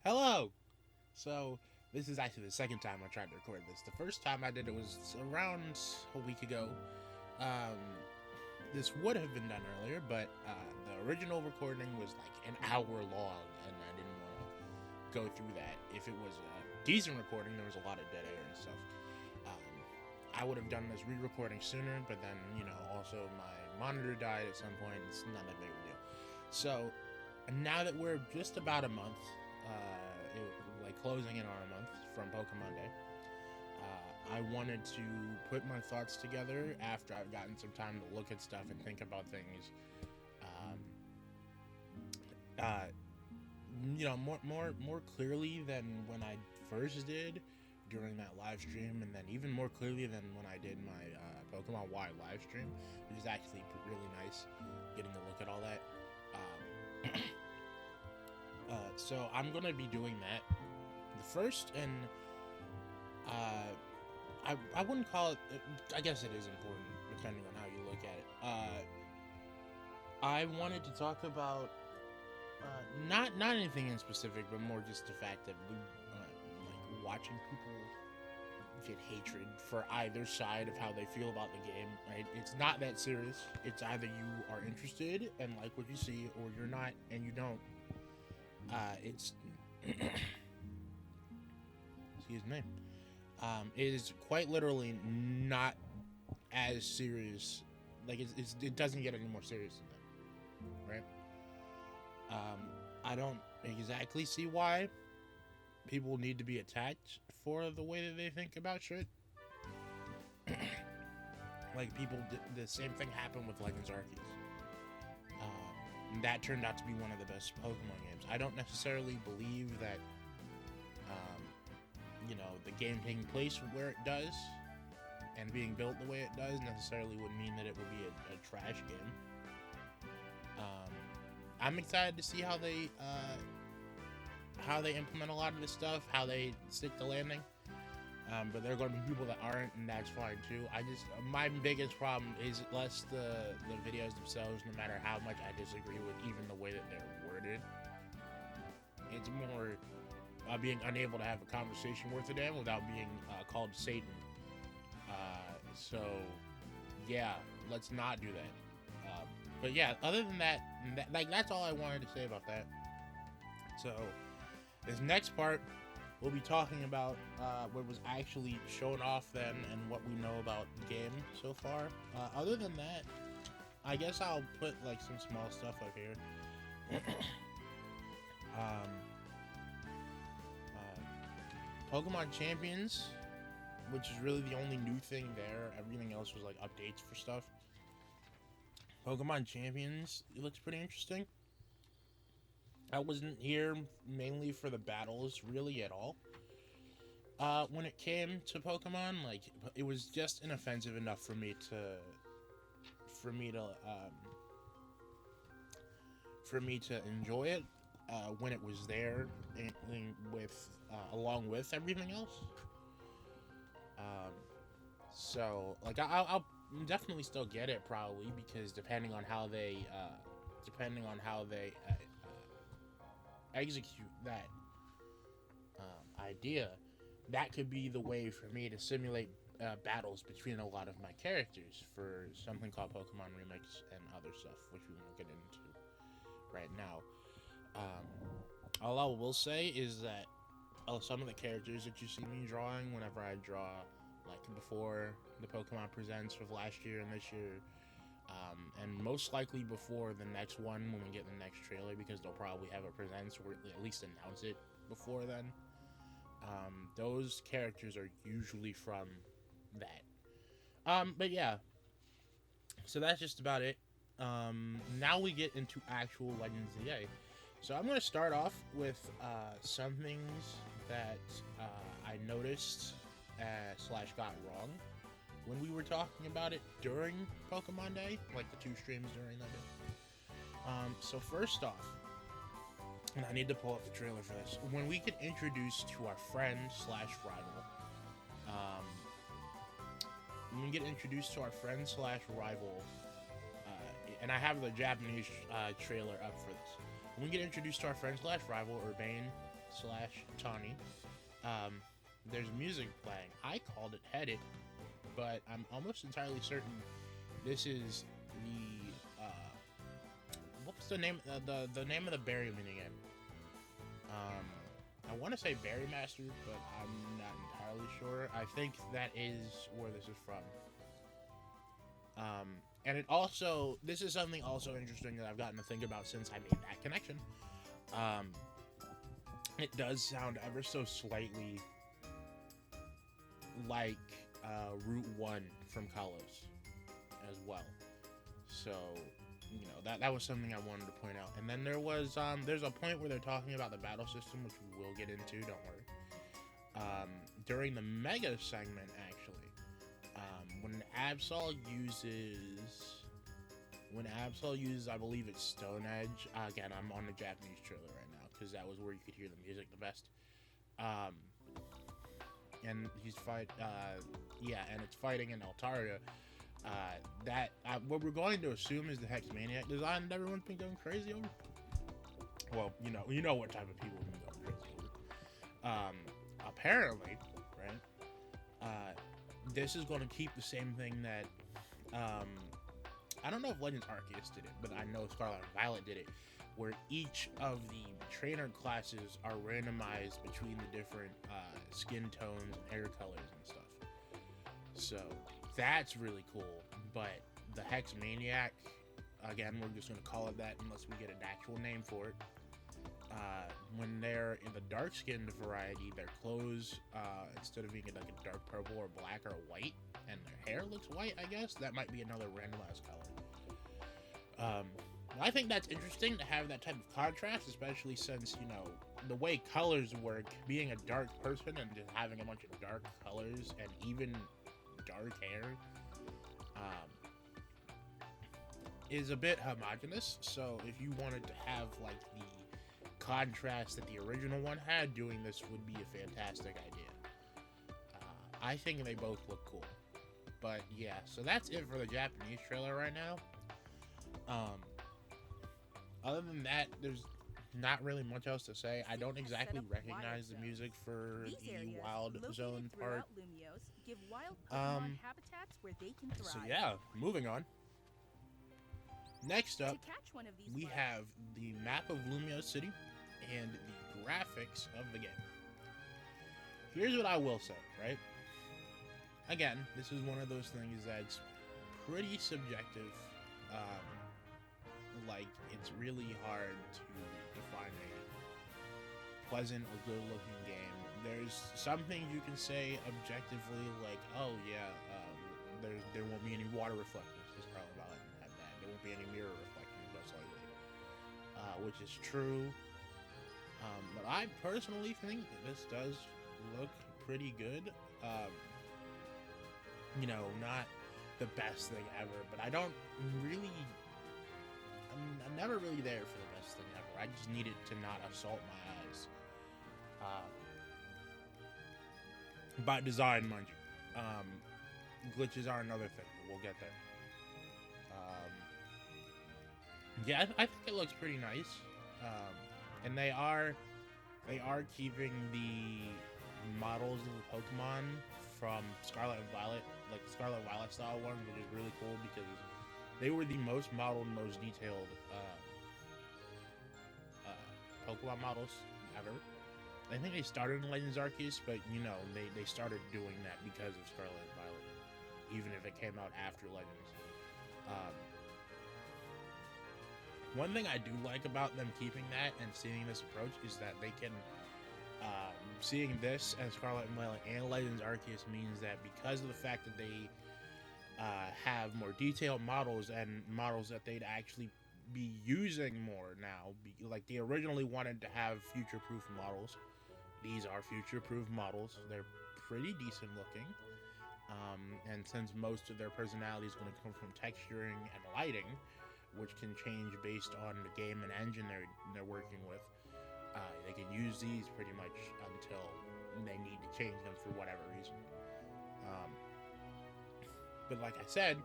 Hello! So, this is actually the second time I tried to record this. The first time I did it was around a week ago. Um, this would have been done earlier, but the original recording was like an hour long, and I didn't want to go through that. If it was a decent recording, there was a lot of dead air and stuff. I would have done this re-recording sooner, but then, also my monitor died at some point. It's not that big of a deal. So, now that we're just about a month, closing in on a month from Pokemon Day, I wanted to put my thoughts together after I've gotten some time to look at stuff and think about things. Um, uh, more clearly than when I first did during that live stream, and then even more clearly than when I did my Pokemon Y live stream, which is actually really nice getting to look at all that. So I'm gonna be doing that. The first, and I wouldn't call it. I guess it is important depending on how you look at it. I wanted to talk about not anything in specific, but more just the fact that we like watching people get hatred for either side of how they feel about the game. Right? It's not that serious. It's either you are interested and like what you see, or you're not and you don't. It's excuse me. It is quite literally not as serious. Like it doesn't get any more serious than that, right? I don't exactly see why people need to be attacked for the way that they think about shit. Like the same thing happened with Legends Arceus. That turned out to be one of the best Pokemon games. I don't necessarily believe that, the game taking place where it does and being built the way it does necessarily would mean that it would be a trash game. I'm excited to see how they implement a lot of this stuff, how they stick the landing. But there are going to be people that aren't, and that's fine too. My biggest problem is less the videos themselves, no matter how much I disagree with even the way that they're worded. It's more being unable to have a conversation worth a damn without being called Satan. So, yeah, let's not do that. But yeah, other than that, that's all I wanted to say about that. So, this next part, we'll be talking about what was actually shown off then and what we know about the game so far. Other than that, I guess I'll put like some small stuff up here. Pokemon Champions, which is really the only new thing there. Everything else was like updates for stuff. Pokemon Champions, it looks pretty interesting. I wasn't here mainly for the battles really at all. When it came to Pokemon, like it was just inoffensive enough for me to enjoy it when it was there with along with everything else. So like I'll definitely still get it probably, because depending on how they execute that idea, that could be the way for me to simulate battles between a lot of my characters for something called Pokemon Remix and other stuff, which we won't get into right now. All I will say is that some of the characters that you see me drawing whenever I draw, like before the Pokemon Presents of last year and this year, and most likely before the next one when we get the next trailer, because they'll probably have a Presents or at least announce it before then. Those characters are usually from that. But yeah, so that's just about it. Now we get into actual Legends Z-A. So I'm going to start off with some things that I noticed / got wrong when we were talking about it during Pokemon Day, like the 2 streams during that day. So first off, and I need to pull up the trailer for this, when we get introduced to our friend / rival, when we get introduced to our friend / rival, and I have the Japanese trailer up for this. When we get introduced to our friend / rival, Urbane / Tawny. There's music playing. I called it Headed, but I'm almost entirely certain this is the what's the name the name of the berry mini game? I want to say Berry Master, but I'm not entirely sure. I think that is where this is from. And it also, this is something also interesting that I've gotten to think about since I made that connection. It does sound ever so slightly like Route 1 from Kalos as well. So, you know, that was something I wanted to point out. And then there was, there's a point where they're talking about the battle system, which we will get into, don't worry. During the Mega segment, actually, when Absol uses, I believe it's Stone Edge. Again, I'm on the Japanese trailer right now because that was where you could hear the music the best. And he's and it's fighting in Altaria. What we're going to assume is the Hex Maniac design that everyone's been going crazy over. Well, you know what type of people have been going crazy over. Apparently, right? This is going to keep the same thing that I don't know if Legends Arceus did it, but I know Scarlet and Violet did it, where each of the trainer classes are randomized between the different skin tones and hair colors and stuff. So that's really cool. But the Hex Maniac, again, we're just going to call it that unless we get an actual name for it. When they're in the dark-skinned variety, their clothes, instead of being like a dark purple or black or white, and their hair looks white, I guess, that might be another randomized color. I think that's interesting to have that type of contrast, especially since, you know, the way colors work, being a dark person and just having a bunch of dark colors and even dark hair, is a bit homogenous. So if you wanted to have, like, the contrast that the original one had, doing this would be a fantastic idea. I think they both look cool. But yeah, so that's it for the Japanese trailer right now. Other than that, there's not really much else to say. I don't exactly recognize the music for the Wild Zone part. So yeah, moving on. Next up, we have the map of Lumio City and the graphics of the game. Here's what I will say, right? Again, this is one of those things that's pretty subjective. Like, it's really hard to define a pleasant or good-looking game. There's some things you can say objectively, like, oh yeah, there won't be any water reflections, because Scarlet Violet didn't have that. There won't be any mirror reflections, most likely, which is true. But I personally think that this does look pretty good. You know, not the best thing ever, but I don't really... I'm never really there for the best thing ever. I just need it to not assault my eyes. By design, mind you. Glitches are another thing, but we'll get there. Yeah, I think it looks pretty nice. And they are keeping the models of the Pokemon from Scarlet and Violet, like the Scarlet and Violet style ones, which is really cool because they were the most modeled, most detailed Pokemon models ever. I think they started in Legends Arceus, but, you know, they started doing that because of Scarlet and Violet, even if it came out after Legends. One thing I do like about them keeping that and seeing this approach is that they can, seeing this as Scarlet and Violet and Legends Arceus means that because of the fact that they have more detailed models and models that they'd actually be using more now, like they originally wanted to have future-proof models. These are future-proof models. They're pretty decent looking, and since most of their personality is going to come from texturing and lighting, which can change based on the game and engine they're working with, they can use these pretty much until they need to change them for whatever reason. But like I said,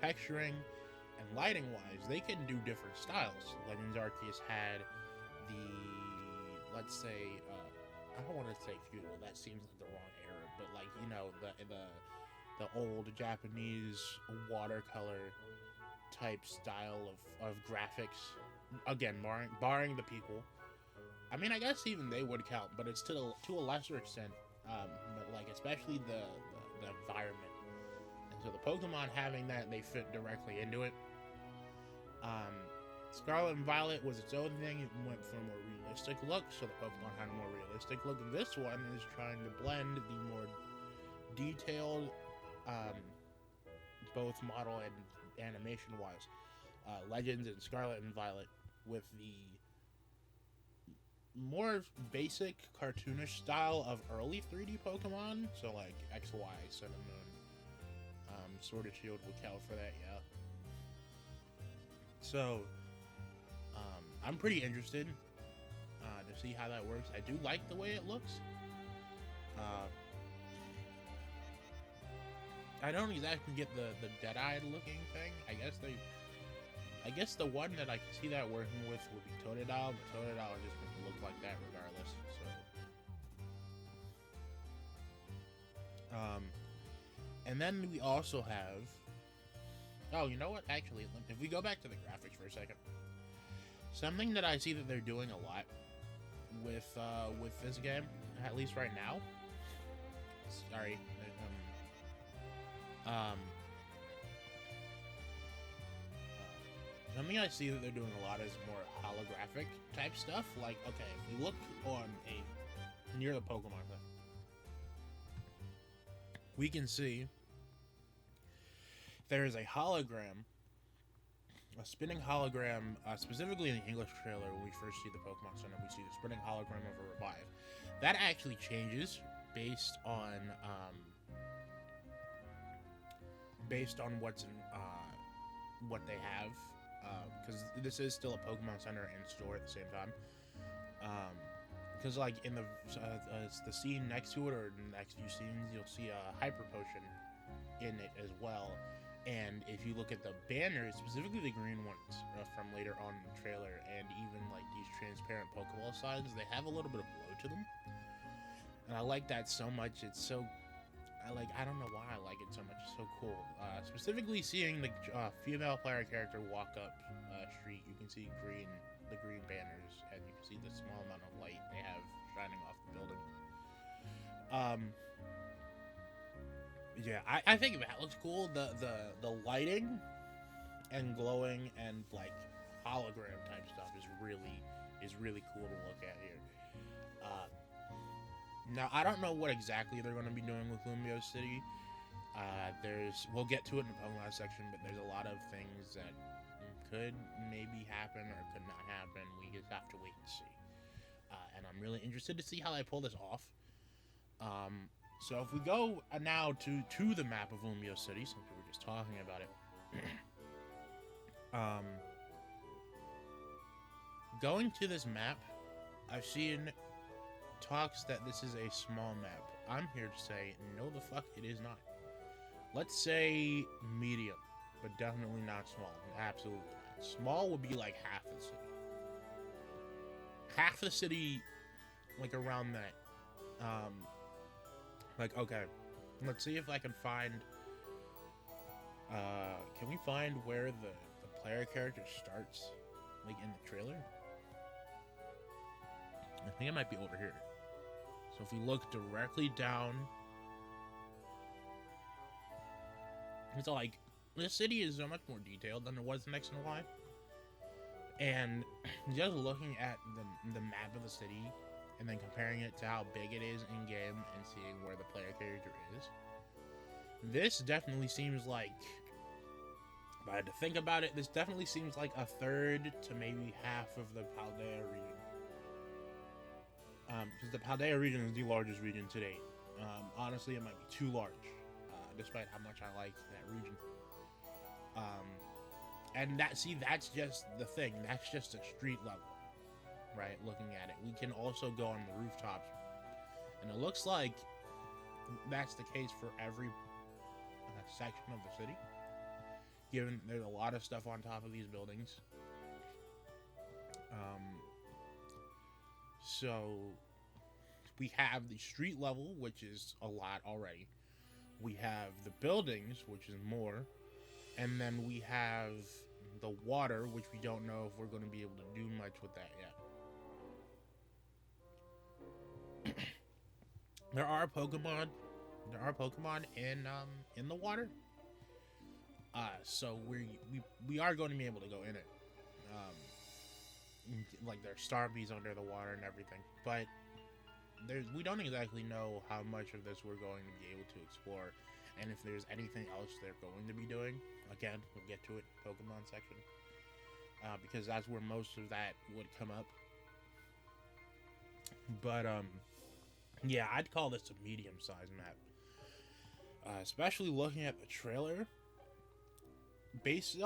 texturing and lighting wise, they can do different styles. Legends Arceus had let's say, I don't want to say feudal. That seems like the wrong era, but like the old Japanese watercolor type style of graphics. Again, barring the people. I mean, I guess even they would count, but it's to a lesser extent. But like especially the environment, and so the Pokemon having that, they fit directly into it. Um, Scarlet and Violet was its own thing. It went for a more realistic look, so the Pokemon had a more realistic look. This one is trying to blend the more detailed, both model and animation-wise, Legends and Scarlet and Violet with the more basic cartoonish style of early 3D Pokemon. So like XY, Sun and Moon, Sword and Shield would count for that, yeah. So, I'm pretty interested to see how that works. I do like the way it looks. I don't exactly get the dead-eyed looking thing. I guess the one that I can see that working with would be Totodile, but Totodile just would look like that regardless. So, and then we also have. Oh, you know what? Actually, if we go back to the graphics for a second, something that I see that they're doing a lot with this game, at least right now. Sorry. Something I see that they're doing a lot is more holographic type stuff. Like, okay, if we look on near the Pokemon thing, we can see there is a hologram, a spinning hologram, specifically in the English trailer when we first see the Pokemon Center, we see the spinning hologram of a Revive. That actually changes based on what's in, what they have, because this is still a Pokemon Center in store at the same time. Because like in the scene next to it, or the next few scenes, you'll see a Hyper Potion in it as well. And if you look at the banners, specifically the green ones from later on in the trailer, and even like these transparent Pokeball signs, they have a little bit of glow to them. And I like that so much. It's so, I don't know why I like it so much. It's so cool. Specifically seeing the female player character walk up street, you can see the green banners, and you can see the small amount of light they have shining off the building. Yeah, I think that looks cool. The lighting and glowing and like hologram type stuff is really cool to look at here. Now I don't know what exactly they're going to be doing with Lumbio City. We'll get to it in the Pokemon section, but there's a lot of things that could maybe happen or could not happen. We just have to wait and see. And I'm really interested to see how they pull this off. So if we go now to the map of Lumbio City, since we were just talking about it, going to this map, I've seen talks that this is a small map. I'm here to say, no the fuck it is not. Let's say medium, but definitely not small. Absolutely not. Small would be like half the city. Half the city, like around that. Like, okay, let's see if I can find, can we find where the player character starts, like, in the trailer? I think it might be over here. So if we look directly down, it's like, this city is so much more detailed than it was in X and Y. And just looking at the map of the city, and then comparing it to how big it is in-game and seeing where the player character is, this definitely seems like, if I had to think about it, this definitely seems like a third to maybe half of the Paldea region. Because the Paldea region is the largest region to date. Honestly, it might be too large, despite how much I like that region. And that's just the thing. That's just a street level. Right, looking at it, we can also go on the rooftops, and it looks like that's the case for every section of the city, given there's a lot of stuff on top of these buildings. So we have the street level, which is a lot already. We have the buildings, which is more. And then we have the water, which we don't know if we're going to be able to do much with that yet. There are Pokemon in the water. So we are going to be able to go in it. Like there's Starbies under the water and everything, but we don't exactly know how much of this we're going to be able to explore, and if there's anything else they're going to be doing. Again, we'll get to it, Pokemon section, because that's where most of that would come up. But yeah, I'd call this a medium-sized map, especially looking at the trailer. Based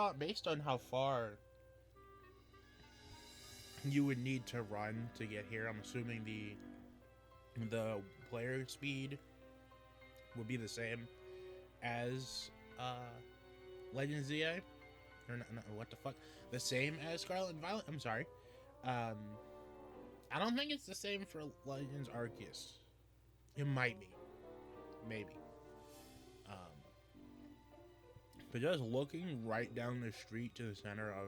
on how far you would need to run to get here, I'm assuming the player speed would be the same as Legends Z-A, or not, what the fuck? The same as Scarlet and Violet. I'm sorry. I don't think it's the same for Legends Arceus. It might be, maybe. But just looking right down the street to the center of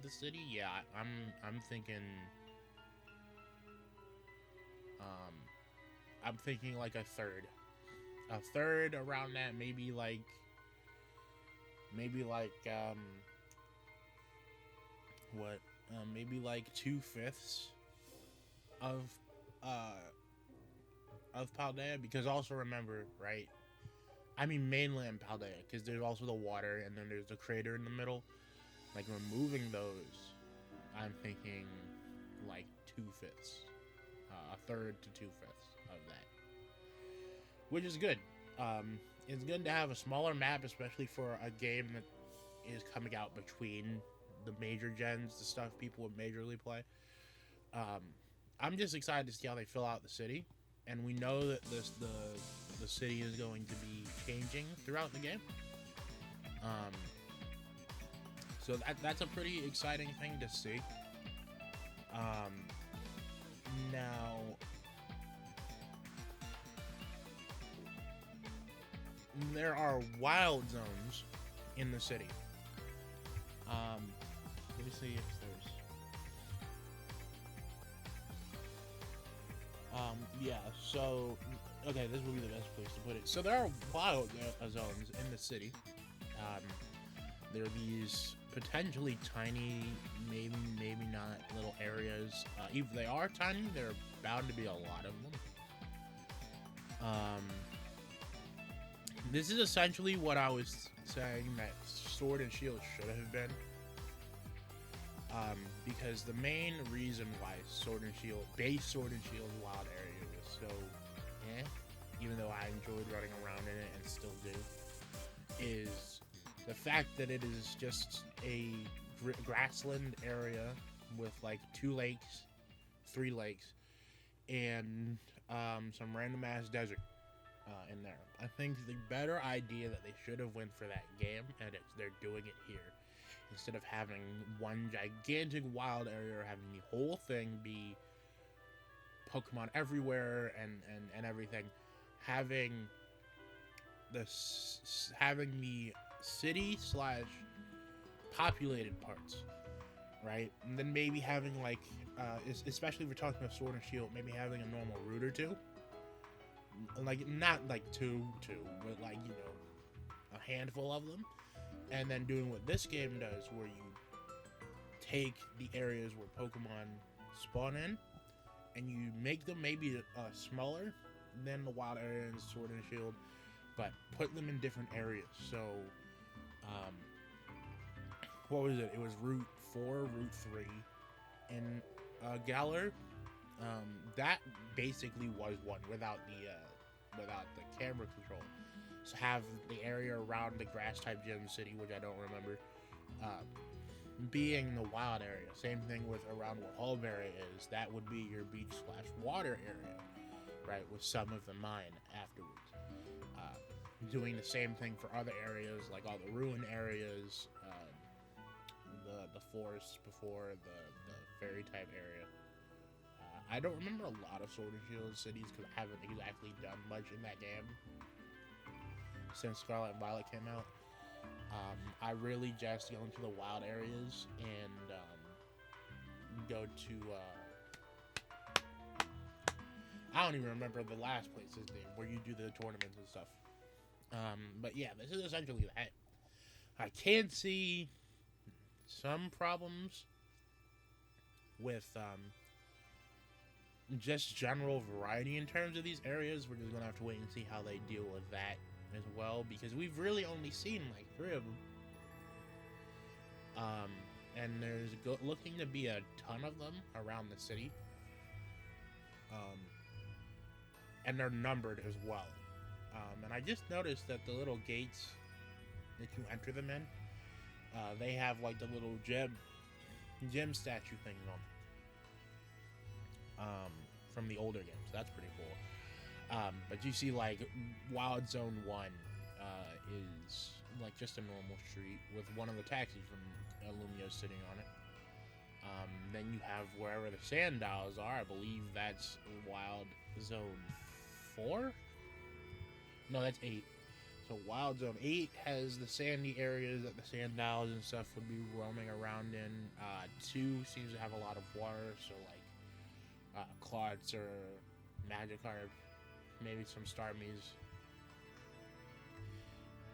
the city, yeah, I'm thinking. I'm thinking like a third around that, maybe like what? Maybe like 2/5 of Paldea, because also remember, right? I mean mainland Paldea, because there's also the water, and then there's the crater in the middle. Like removing those, I'm thinking like 2/5, a third to 2/5 of that, which is good. It's good to have a smaller map, especially for a game that is coming out between the major gens, the stuff people would majorly play. I'm just excited to see how they fill out the city, and we know that the city is going to be changing throughout the game. So that's a pretty exciting thing to see. Now, there are wild zones in the city. Let me see if there's. Yeah. So, okay, this would be the best place to put it. So there are wild zones in the city. There are these potentially tiny, maybe not little areas. If they are tiny, there are bound to be a lot of them. This is essentially what I was saying that Sword and Shield should have been. Because the main reason why base Sword and Shield wild area was so even though I enjoyed running around in it and still do, is the fact that it is just a grassland area with like 2 lakes, 3 lakes, and some random ass desert in there. I think the better idea that they should have went for that game, and they're doing it here, instead of having one gigantic wild area or having the whole thing be Pokemon everywhere and everything, having the city / populated parts, right? And then maybe having like, especially if we're talking about Sword and Shield, maybe having a normal route or 2, like not like two, but like, you know, a handful of them, and then doing what this game does, where you take the areas where Pokemon spawn in, and you make them maybe smaller than the wild area in Sword and Shield, but put them in different areas. So, what was it? It was Route 4, Route 3 in Galar. That basically was one without the camera control. So have the area around the grass type gem city, which I don't remember, being the wild area. Same thing with around where Hulberry is. That would be your beach / water area, right? With some of the mine afterwards. Doing the same thing for other areas, like all the ruin areas, the forests before the fairy type area. I don't remember a lot of Sword and Shield cities because I haven't exactly done much in that game since Scarlet and Violet came out. I really just go into the wild areas and go to I don't even remember the last place's name where you do the tournaments and stuff. But yeah, this is essentially that. I can see some problems with just general variety in terms of these areas. We're just gonna have to wait and see how they deal with that as well, because we've really only seen like 3 of them. And there's looking to be a ton of them around the city. And they're numbered as well. And I just noticed that the little gates that you enter them in, they have like the little gem statue thing on them. From the older games. That's pretty cool. But you see like Wild Zone 1 is like just a normal street with one of the taxis from Lumio sitting on it. Then you have wherever the sand dolls are. I believe that's Wild Zone 4? No, that's 8. So Wild Zone 8 has the sandy areas that the sand dolls and stuff would be roaming around in. 2 seems to have a lot of water, so like Clots or Magikarp, maybe some Starmies.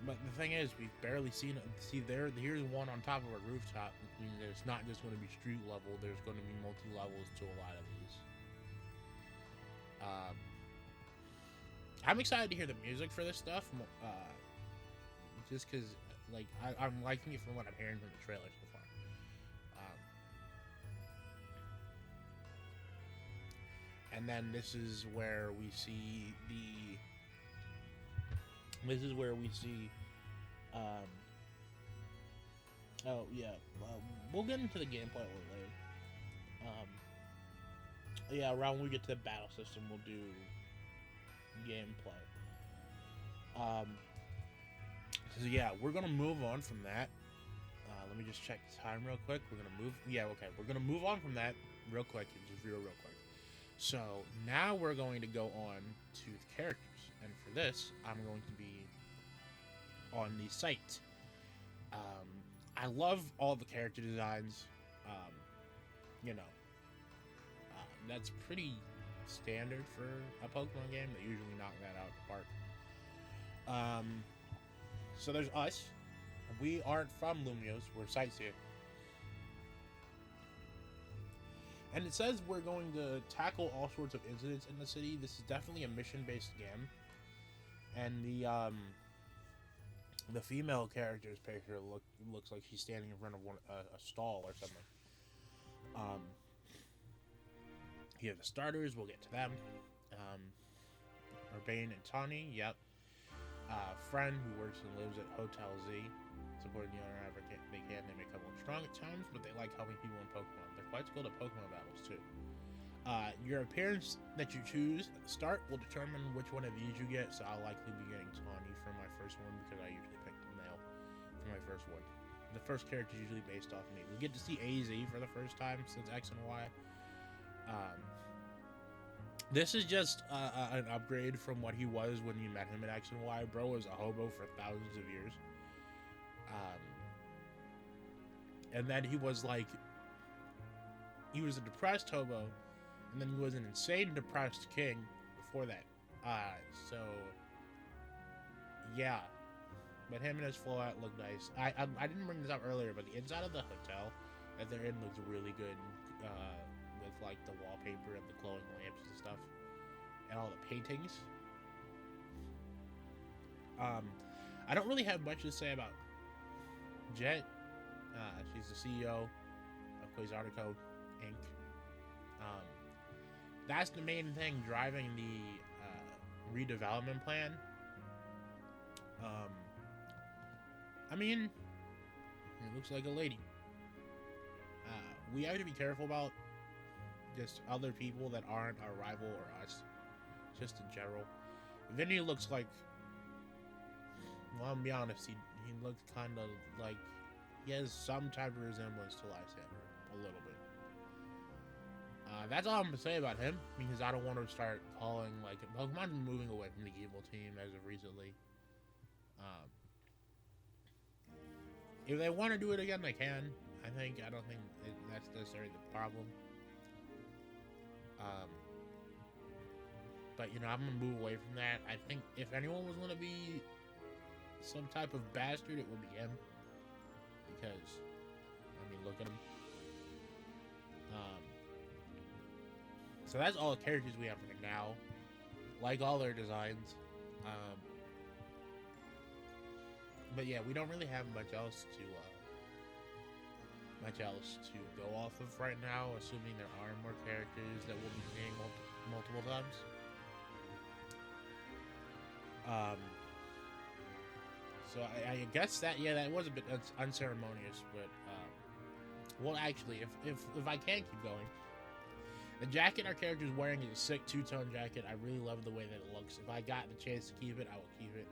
But the thing is, we've barely seen it. See, here's one on top of a rooftop, which means that it's not just going to be street level. There's going to be multi-levels to a lot of these. I'm excited to hear the music for this stuff, just because, like, I'm liking it from what I'm hearing from the trailer so far. And then this is where we see oh yeah, we'll get into the gameplay a little later. Yeah, around when we get to the battle system, we'll do gameplay. So yeah, we're gonna move on from that. Let me just check the time real quick. We're gonna move on from that real quick, just real quick. So now we're going to go on to the characters, and for this, I'm going to be on the site. I love all the character designs. That's pretty standard for a Pokemon game. They usually knock that out of the park. So there's us. We aren't from Lumios. We're sightseers. And it says we're going to tackle all sorts of incidents in the city. This is definitely a mission-based game. And the female character's picture looks like she's standing in front of a stall or something. You have the starters. We'll get to them. Urbane and Tawny. Yep. Friend who works and lives at Hotel Z. Supporting the owner however they can. They may come on strong at times, but they like helping people in Pokemon. They're quite skilled at Pokemon battles, too. Your appearance that you choose at the start will determine which one of these you get, so I'll likely be getting Tawny for my first one because I usually pick the male for my first one. The first character is usually based off me. We get to see AZ for the first time since X and Y. This is just an upgrade from what he was when you met him at X and Y. Bro was a hobo for thousands of years. And then he was a depressed hobo, and then he was an insane depressed king before that. So yeah, but him and his float look nice. I didn't bring this up earlier, but the inside of the hotel that they're in looks really good, with like the wallpaper and the glowing lamps and stuff, and all the paintings. I don't really have much to say about Jet. She's the CEO of Quasartico Inc. That's the main thing driving the redevelopment plan. I mean, it looks like a lady. We have to be careful about just other people that aren't our rival or us, just in general. Vinny looks like, well, I'll be honest, he looks kind of like, he has some type of resemblance to Lysander, a little bit. That's all I'm gonna say about him, because I don't want to start calling, like, Pokemon's moving away from the evil team as of recently. Um, if they want to do it again, they can. I don't think that's necessarily the problem. Um, but I'm gonna move away from that. I think if anyone was gonna be some type of bastard, it would be him. Because, look at him. So that's all the characters we have right now. Like all their designs. But yeah, we don't really have much else to go off of right now, assuming there are more characters that we'll be seeing multiple times. So I guess that was a bit unceremonious, but well, actually, if I can keep going, the jacket our character is wearing is a sick two-tone jacket. I really love the way that it looks. If I got the chance to keep it, I will keep it.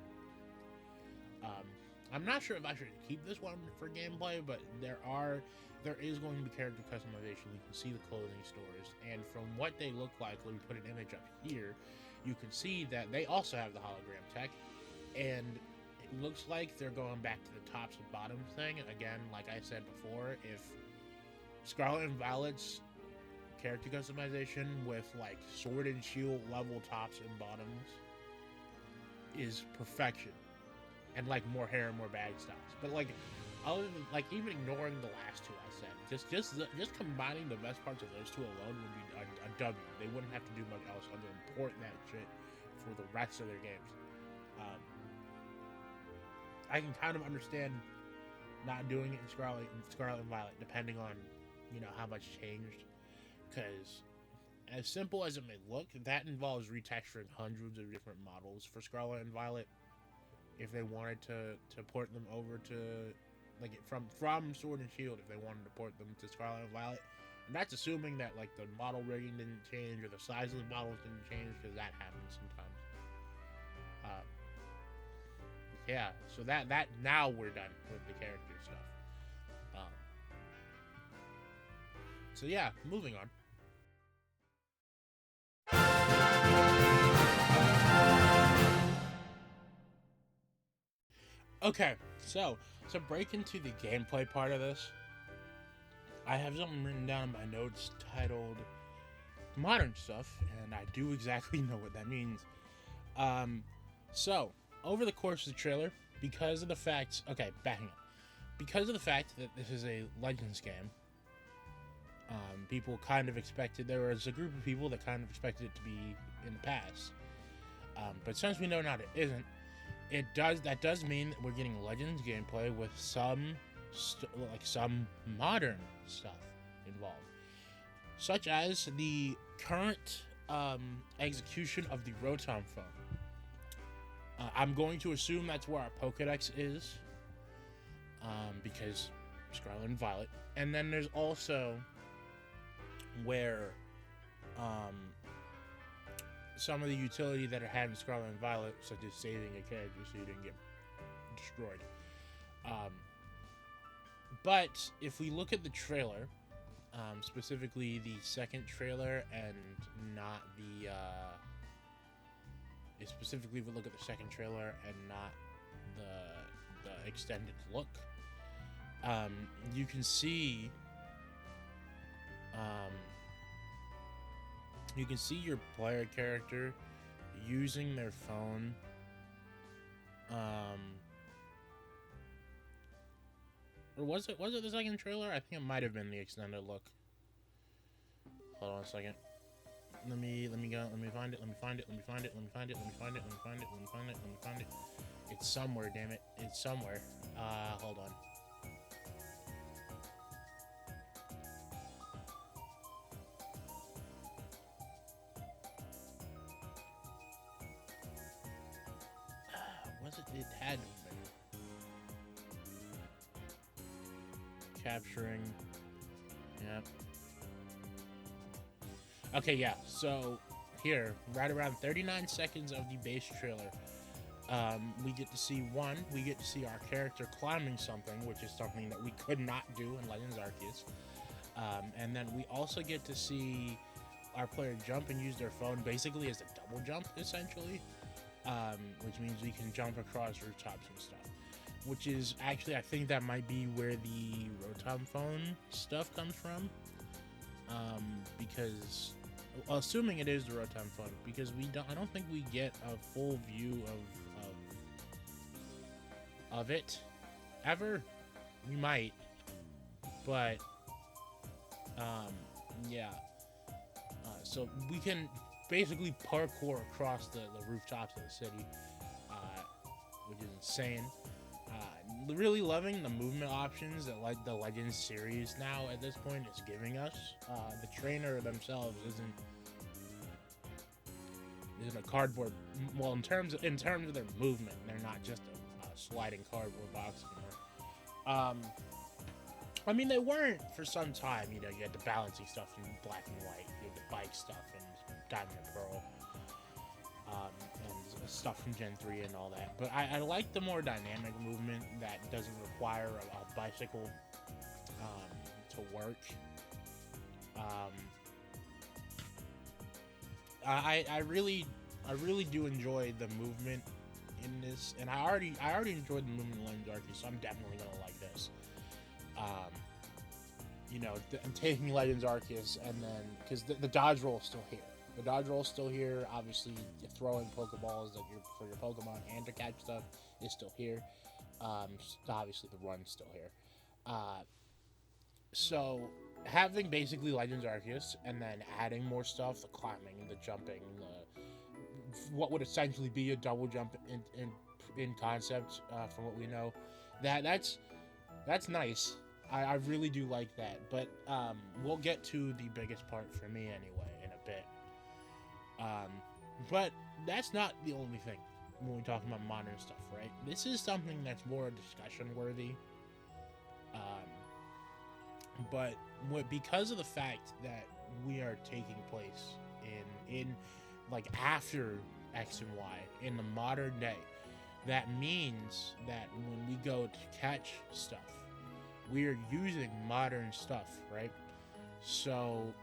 I'm not sure if I should keep this one for gameplay, but there is going to be character customization. You can see the clothing stores, and from what they look like, when we put an image up here, you can see that they also have the hologram tech, and it looks like they're going back to the tops and bottoms thing. Again, like I said before, if Scarlet and Violet's character customization with like sword and shield level tops and bottoms is perfection, and like more hair and more bag styles, but like other than, like, even ignoring the last two I said, just combining the best parts of those two alone would be a W. They wouldn't have to do much else other than port that shit for the rest of their games. I can kind of understand not doing it in Scarlet and Violet, depending on how much changed, because as simple as it may look, that involves retexturing hundreds of different models for Scarlet and Violet if they wanted to port them over to, like, from Sword and Shield, if they wanted to port them to Scarlet and Violet. And that's assuming that, like, the model rigging didn't change or the size of the models didn't change, because that happens sometimes. Yeah, so that now we're done with the character stuff. So yeah, moving on. Okay, so to break into the gameplay part of this, I have something written down in my notes titled Modern Stuff, and I do exactly know what that means. So, over the course of the trailer, because of the fact... Okay, backing up. Because of the fact that this is a Legends game, people kind of expected... There was a group of people that kind of expected it to be in the past. But since we know now it isn't, that does mean that we're getting Legends gameplay with some modern stuff involved, such as the current execution of the Rotom phone. I'm going to assume that's where our Pokedex is, because Scarlet and Violet, and then there's also where some of the utility that are had in Scarlet and Violet, such as saving a character so you didn't get destroyed. But if we look at the trailer, specifically the second trailer, and not the specifically if we look at the second trailer and not the extended look, you can see your player character using their phone or was it the second trailer? I think it might have been the extended look. Hold on a second. Let me find it. It's somewhere, damn it. It's somewhere. Hold on. It had to have been. Capturing. Yep. Okay, yeah. So here, right around 39 seconds of the base trailer, we get to see our character climbing something, which is something that we could not do in Legends Arceus. And then we also get to see our player jump and use their phone basically as a double jump, essentially, which means we can jump across rooftops and stuff. Which is actually, I think that might be where the Rotom phone stuff comes from, because, well, assuming it is the Rotom phone, because I don't think we get a full view of it ever. We might, but yeah. So we can basically parkour across the rooftops of the city, which is insane. Really loving the movement options that the Legends series now at this point is giving us. The trainer themselves isn't a cardboard. Well, in terms of their movement, they're not just a sliding cardboard box anymore. I mean, they weren't for some time. You know, you had the balancing stuff in black and white, you had the bike stuff in Diamond and Pearl, and stuff from Gen 3 and all that. But I like the more dynamic movement that doesn't require a bicycle to work. I really do enjoy the movement in this, and I already enjoyed the movement in Legends Arceus, so I'm definitely gonna like this. You know, I'm taking Legends Arceus, and then because the dodge roll is still here. The dodge roll is still here. Obviously, throwing Pokeballs for your Pokemon and to catch stuff is still here. Obviously, the run's still here. So having basically Legends Arceus, and then adding more stuff, the climbing, the jumping, what would essentially be a double jump in concept, from what we know, that's nice. I really do like that, but we'll get to the biggest part for me anyway in a bit. But that's not the only thing when we talk about modern stuff, right? This is something that's more discussion worthy. But because of the fact that we are taking place in like after X and Y in the modern day, that means that when we go to catch stuff, we are using modern stuff, right? So,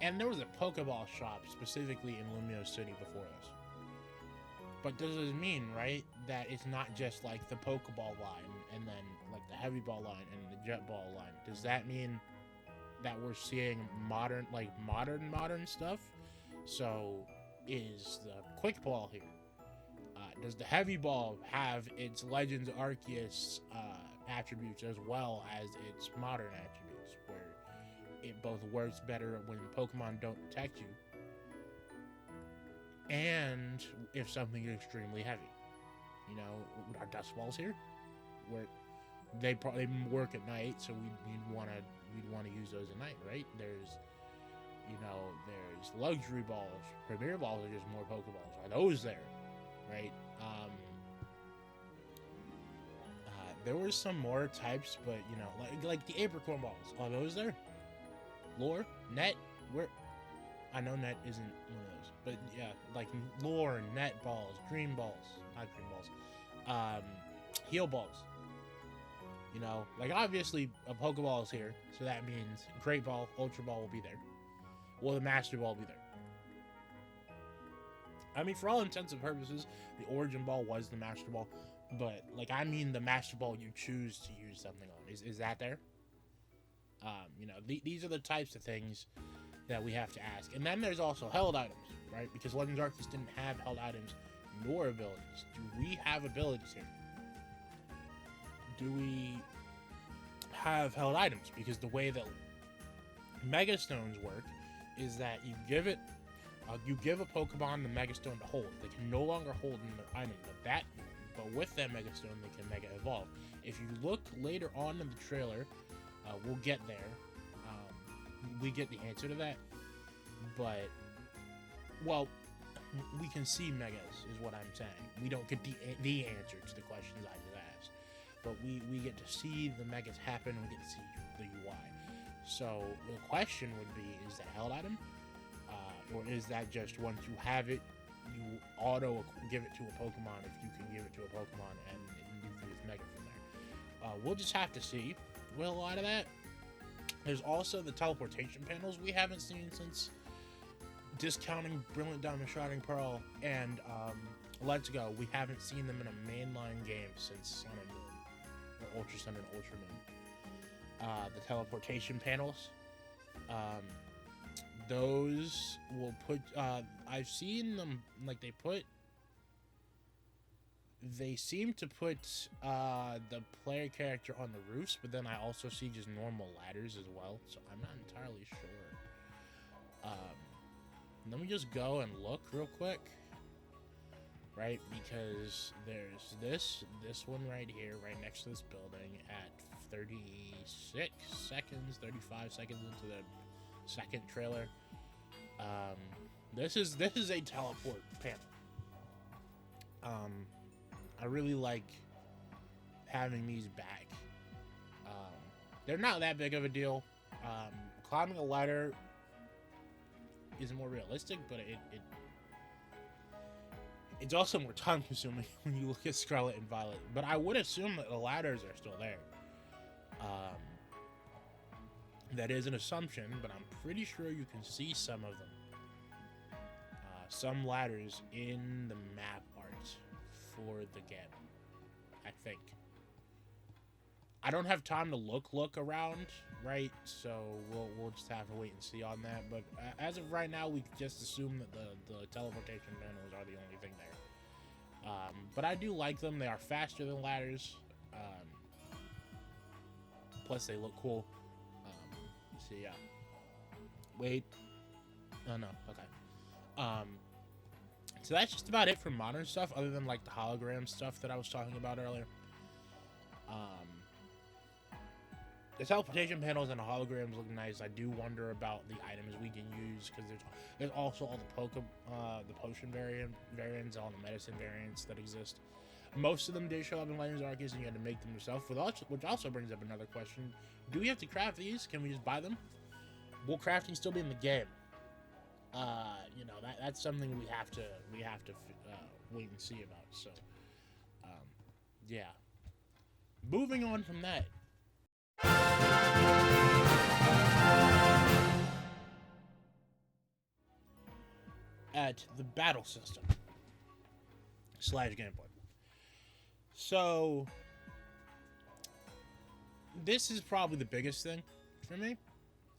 and there was a Pokeball shop specifically in Lumio City before this. But does this mean, right, that it's not just like the Pokeball line and then like the Heavy Ball line and the Jet Ball line? Does that mean that we're seeing modern stuff? So, is the Quick Ball here? Does the Heavy Ball have its Legends Arceus attributes as well as its modern attributes, where it both works better when Pokemon don't detect you, and if something is extremely heavy? You know, our Dust Balls here, where they probably work at night, so we'd want to use those at night, right? There's Luxury Balls. Premier Balls are just more Pokeballs. Are those there, right? There were some more types, but you know, like the Apricorn Balls. Are those there? Lure? Net? Where? I know Net isn't one of those, but yeah, like Lure, Net Balls, Dream Balls, not Dream Balls, Heal Balls. You know, like obviously a Pokeball is here, so that means Great Ball, Ultra Ball will be there, or the Master Ball will be there. I mean, for all intents and purposes, the Origin Ball was the Master Ball, but like I mean the Master Ball you choose to use something on. Is that there? You know, these are the types of things that we have to ask. And then there's also held items, right? Because Legends Arceus didn't have held items nor abilities. Do we have abilities here? Do we have held items? Because the way that Mega Stones work is that you give a Pokemon the Mega Stone to hold. They can no longer hold in their item, but with that Mega Stone, they can Mega Evolve. If you look later on in the trailer, we'll get there. We get the answer to that, but well, we can see Megas, is what I'm saying. We don't get the answer to the questions I just asked, but we get to see the Megas happen. And we get to see the UI. So the question would be: is that held item, or is that just once you have it, you auto give it to a Pokemon if you can give it to a Pokemon and do things Mega from there? We'll just have to see with a lot of that. There's also the teleportation panels we haven't seen since discounting Brilliant Diamond Shining Pearl and Let's Go. We haven't seen them in a mainline game since Sun and Moon, or Ultra Sun and Ultra Moon. The teleportation panels, those will put. I've seen them like they seem to put the player character on the roofs, but then I also see just normal ladders as well, so I'm not entirely sure. Let me just go and look real quick, right? Because there's this one right here, right next to this building at 36 seconds, 35 seconds into the second trailer. This is a teleport panel. I really like having these back. They're not that big of a deal. Climbing a ladder is more realistic, but it's also more time consuming when you look at Scarlet and Violet. But I would assume that the ladders are still there. That is an assumption, but I'm pretty sure you can see some of them. Some ladders in the map art for the game, I think. I don't have time to look around, right? So we'll just have to wait and see on that. But as of right now, we just assume that the teleportation panels are the only thing there. But I do like them. They are faster than ladders. Plus, they look cool. So yeah. Wait. Oh no. Okay. So that's just about it for modern stuff, other than like the hologram stuff that I was talking about earlier. The teleportation panels and the holograms look nice. I do wonder about the items we can use, because there's also all the potion variants, all the medicine variants that exist. Most of them did show up in Legends Arceus, and you had to make them yourself. Which also brings up another question: do we have to craft these? Can we just buy them? Will crafting still be in the game? That's something we have to wait and see about. So, yeah. Moving on from that. At the battle system / gameplay. So, this is probably the biggest thing for me.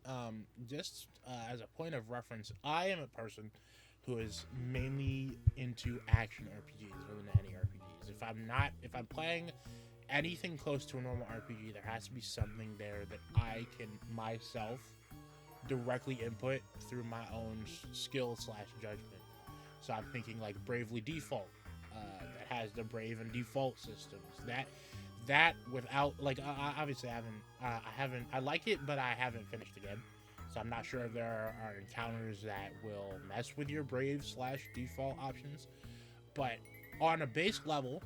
As a point of reference, I am a person who is mainly into action RPGs rather than any RPGs. If I'm playing anything close to a normal RPG, there has to be something there that I can myself directly input through my own skill / judgment. So I'm thinking like Bravely Default, that has the Brave and Default systems. That without like obviously I like it, but I haven't finished the game, so I'm not sure if there are encounters that will mess with your Brave / Default options. But on a base level,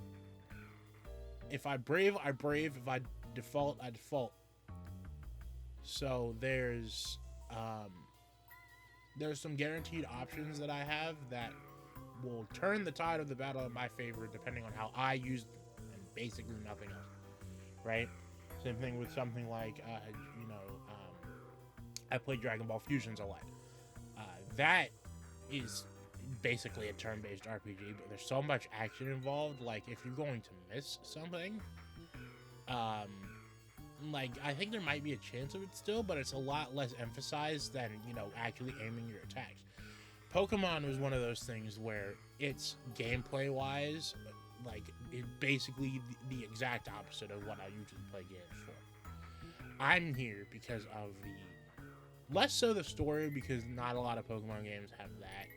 if I Brave, I Brave. If I Default, I Default. So there's some guaranteed options that I have that will turn the tide of the battle in my favor depending on how I use them, and basically nothing else. Right? Same thing with something like, I play Dragon Ball Fusions a lot. That is basically a turn-based RPG, but there's so much action involved. Like, if you're going to miss something, I think there might be a chance of it still, but it's a lot less emphasized than, actually aiming your attacks. Pokemon was one of those things where it's gameplay-wise, it's basically the exact opposite of what I usually play games for. I'm here because of less so the story, because not a lot of Pokemon games have that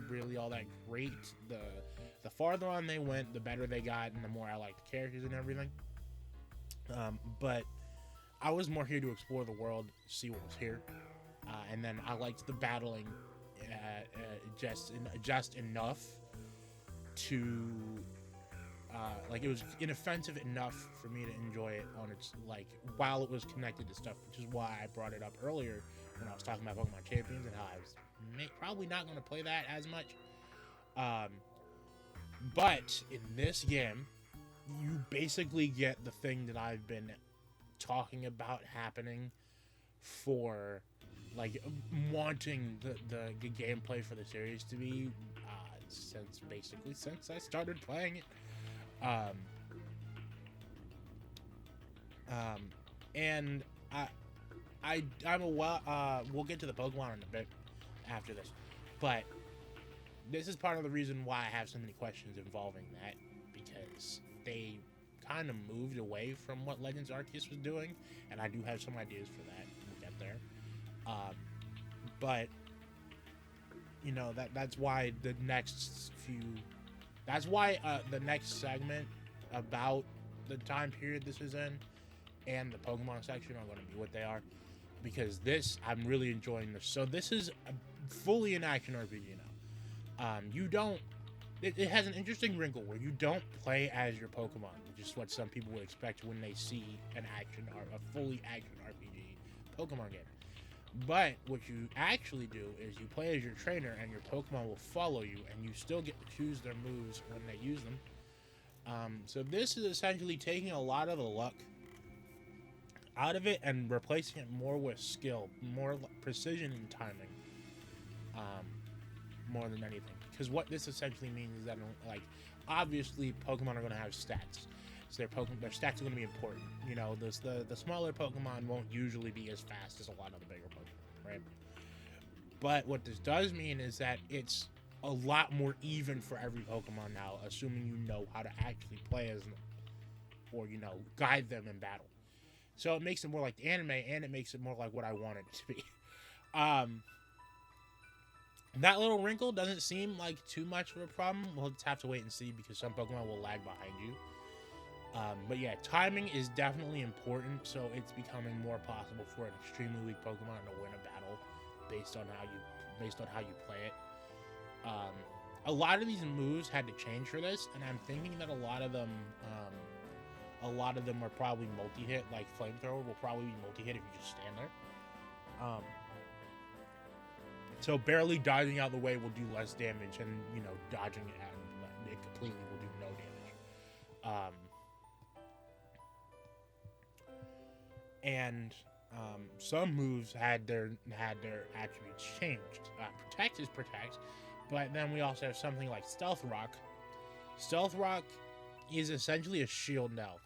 really all that great. The farther on they went, the better they got, and the more I liked the characters and everything. But I was more here to explore the world, see what was here, and then I liked the battling just enough to it was inoffensive enough for me to enjoy it on its while it was connected to stuff, which is why I brought it up earlier when I was talking about Pokemon Champions and how I was probably not going to play that as much. But in this game, you basically get the thing that I've been talking about happening for like wanting the gameplay for the series to be since I started playing it. And I'm we'll get to the Pokemon in a bit after this, but this is part of the reason why I have so many questions involving that, because they kind of moved away from what Legends Arceus was doing, and I do have some ideas for that. We'll get there. But you know, that's why the next segment about the time period this is in and the Pokemon section are going to be what they are, because I'm really enjoying this. So this is fully an action RPG now. It has an interesting wrinkle where you don't play as your Pokemon, which is what some people would expect when they see a fully action RPG Pokemon game. But what you actually do is you play as your trainer, and your Pokemon will follow you, and you still get to choose their moves when they use them. So this is essentially taking a lot of the luck out of it and replacing it more with skill, more precision and timing, more than anything. Because what this essentially means is that, like, obviously Pokemon are going to have stats. So their stats are going to be important. You know, the smaller Pokemon won't usually be as fast as a lot of the bigger Pokemon, right? But what this does mean is that it's a lot more even for every Pokemon now, assuming you know how to actually play as them, or, you know, guide them in battle. So it makes it more like the anime, and it makes it more like what I want it to be. That little wrinkle doesn't seem like too much of a problem. We'll just have to wait and see, because some Pokemon will lag behind you. But yeah, timing is definitely important, so it's becoming more possible for an extremely weak Pokemon to win a battle based on how you play it. A lot of these moves had to change for this, and I'm thinking that a lot of them are probably multi-hit. Like Flamethrower will probably be multi-hit if you just stand there. So barely dodging out the way will do less damage, and, you know, dodging it completely will do no damage. And some moves had their attributes changed. Protect is Protect, but then we also have something like Stealth Rock. Stealth Rock is essentially a shield now.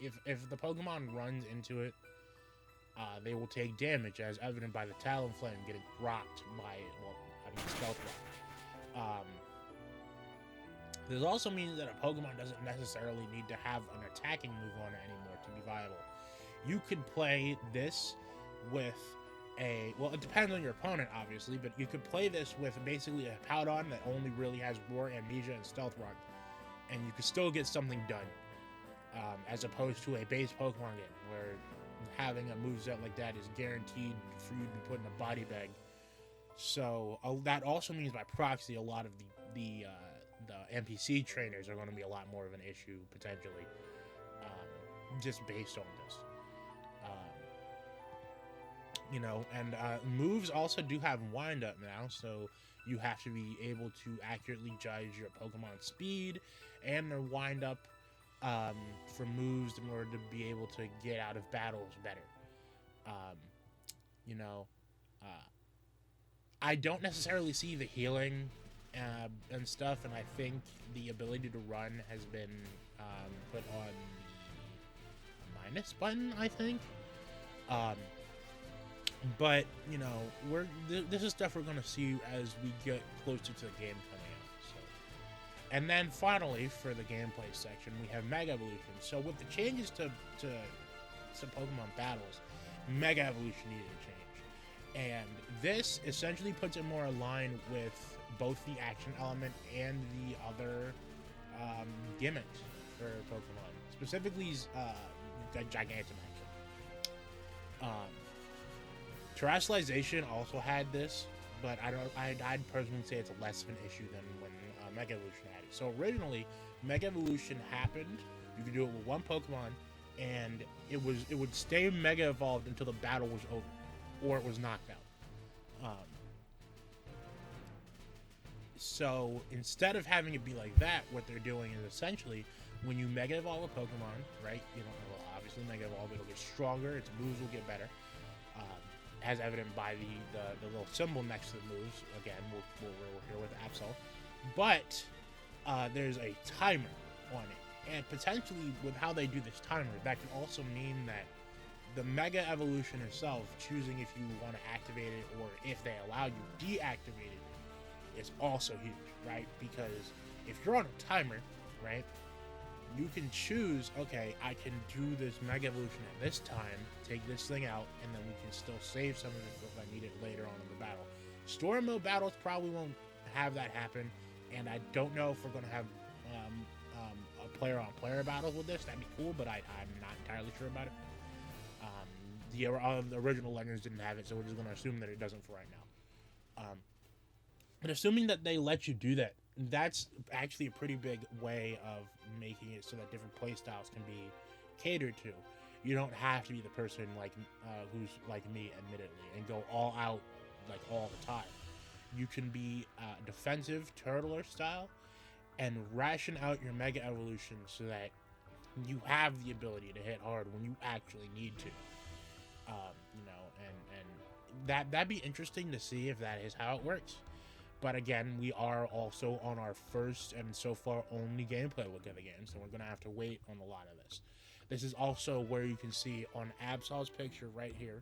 If the Pokemon runs into it, they will take damage, as evident by the Talonflame getting rocked by Stealth Rock. This also means that a Pokemon doesn't necessarily need to have an attacking move on it anymore to be viable. You could play this with it depends on your opponent, obviously, but you could play this with basically a Powdon that only really has Roar, Amnesia, and Stealth Rock, and you could still get something done, as opposed to a base Pokemon game, where having a moveset like that is guaranteed for you to be put in a body bag. So that also means by proxy, a lot of the NPC trainers are going to be a lot more of an issue, potentially, just based on this. You know, and moves also do have wind up now, so you have to be able to accurately judge your Pokemon's speed and their wind up for moves in order to be able to get out of battles better. You know, I don't necessarily see the healing and stuff, and I think the ability to run has been put on the minus button, I think. But, you know, this is stuff we're going to see as we get closer to the game coming out. So. And then finally, for the gameplay section, we have Mega Evolution. So with the changes to Pokemon battles, Mega Evolution needed to change. And this essentially puts it more aligned with both the action element and the other gimmicks for Pokemon. Specifically, Gigantamax. Terrestrialization also had this, but I'd personally say it's less of an issue than when Mega Evolution had it. So originally, Mega Evolution happened. You could do it with one Pokemon, and it would stay Mega Evolved until the battle was over, or it was knocked out. So instead of having it be like that, what they're doing is essentially when you Mega Evolve a Pokemon, right? You know, obviously Mega Evolve, it'll get stronger, its moves will get better. as evident by the little symbol next to the moves. Again, we're here with Absol. But there's a timer on it. And potentially, with how they do this timer, that can also mean that the Mega Evolution itself, choosing if you want to activate it or if they allow you to deactivate it, is also huge, right? Because if you're on a timer, right, you can choose, okay, I can do this Mega Evolution at this time, take this thing out, and then we can still save some of it if I need it later on in the battle. Story mode battles probably won't have that happen, and I don't know if we're going to have a player-on-player battle with this. That'd be cool, but I'm not entirely sure about it. The original Legends didn't have it, so we're just going to assume that it doesn't for right now. But assuming that they let you do that, that's actually a pretty big way of making it so that different playstyles can be catered to. You don't have to be the person like who's like me, admittedly, and go all out like all the time. You can be defensive turtler style and ration out your Mega Evolution so that you have the ability to hit hard when you actually need to. And that'd be interesting to see if that is how it works. But again, we are also on our first and so far only gameplay look at the game, so we're going to have to wait on a lot of this. This is also where you can see on Absol's picture right here,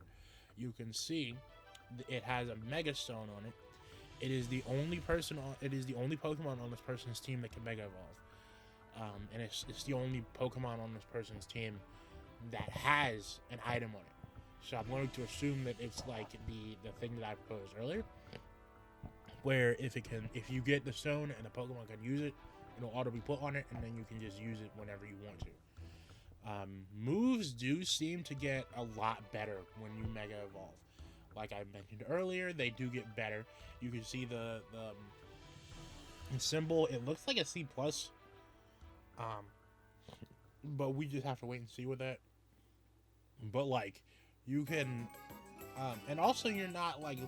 you can see it has a Mega Stone on it. It is the only Pokemon on this person's team that can Mega Evolve. And it's the only Pokemon on this person's team that has an item on it. So I'm going to assume that it's like the thing that I proposed earlier, where if you get the stone and the Pokemon can use it, it'll auto be put on it, and then you can just use it whenever you want to. Moves do seem to get a lot better when you Mega Evolve. Like I mentioned earlier, they do get better. You can see the symbol. It looks like a C+. But we just have to wait and see with that. But like, you can, and also you're not like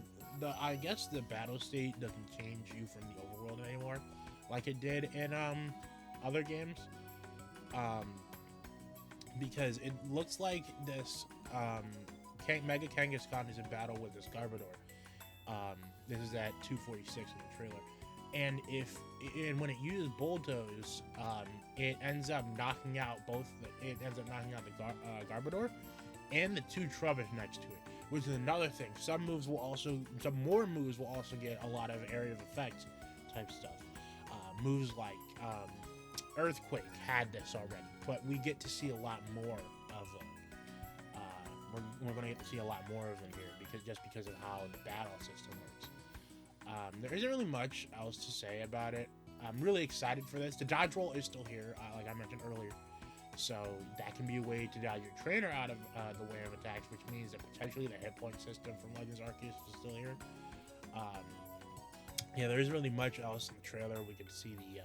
I guess the battle state doesn't change you from the overworld anymore, like it did in other games. Because it looks like this Mega Kangaskhan is in battle with this Garbodor. This is at 246 in the trailer, and when it uses Bulldoze, it ends up knocking out the Garbodor and the two Trubbish next to it, which is another thing. Some more moves will also get a lot of area of effect type stuff. Moves like Earthquake had this already, but we get to see a lot more of them. We're going to get to see a lot more of them here because of how the battle system works. There isn't really much else to say about it. I'm really excited for this. The dodge roll is still here, like I mentioned earlier. So that can be a way to dodge your trainer out of the way of attacks, which means that potentially the hit point system from Legends Arceus is still here. Yeah, there isn't really much else in the trailer. We get to see the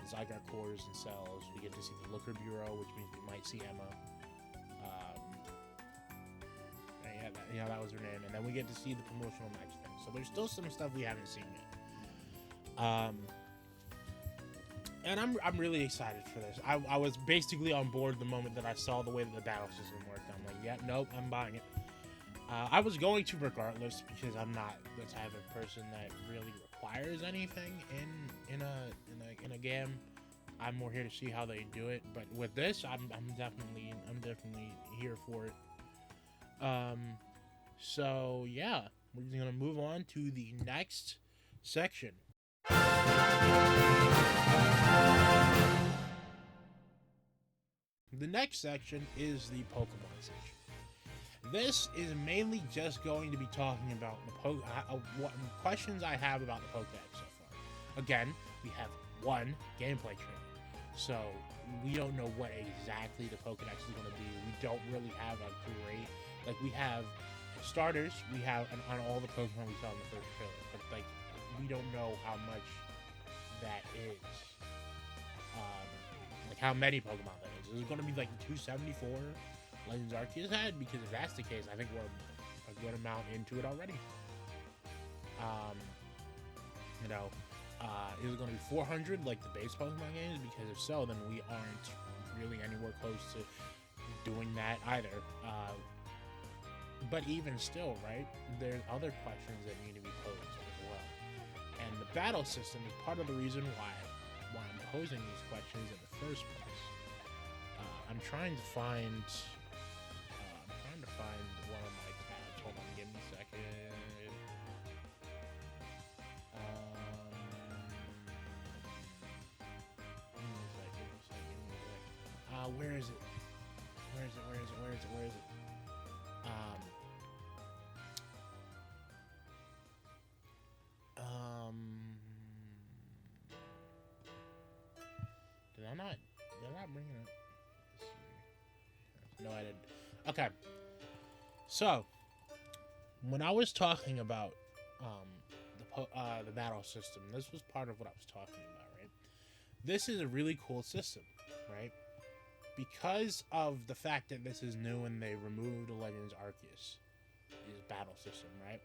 Zygarde cores and cells. We get to see the Looker Bureau, which means we might see Emma. That was her name. And then we get to see the promotional match thing. So there's still some stuff we haven't seen yet. And I'm really excited for this. I was basically on board the moment that I saw the way that the battle system worked. I'm like, yeah, nope, I'm buying it. I was going to regardless because I'm not the type of person that really requires anything in a game. I'm more here to see how they do it. But with this, I'm definitely here for it. So yeah, we're just gonna move on to the next section. The next section is the Pokemon section. This is mainly just going to be talking about what questions I have about the Pokédex so far. Again, we have one gameplay trailer, so we don't know what exactly the Pokédex is going to be. We don't really have a great, we have starters, we have on all the Pokemon we saw in the first trailer, but we don't know how much that is. How many Pokemon that is. Is it going to be 274 Legends Arceus had? Because if that's the case, I think we're a good amount into it already. Is it going to be 400 like the base Pokemon games? Because if so, then we aren't really anywhere close to doing that either. But even still, right, there's other questions that need to be posed as well. And the battle system is part of the reason why I'm posing these questions in the first place. I'm trying to find one of my tabs. Hold on, give me a second. Where is it? Did I not bring it up? No, I didn't. Okay. So, when I was talking about the battle system, this was part of what I was talking about, right? This is a really cool system, right? Because of the fact that this is new and they removed Legends Arceus' battle system, right?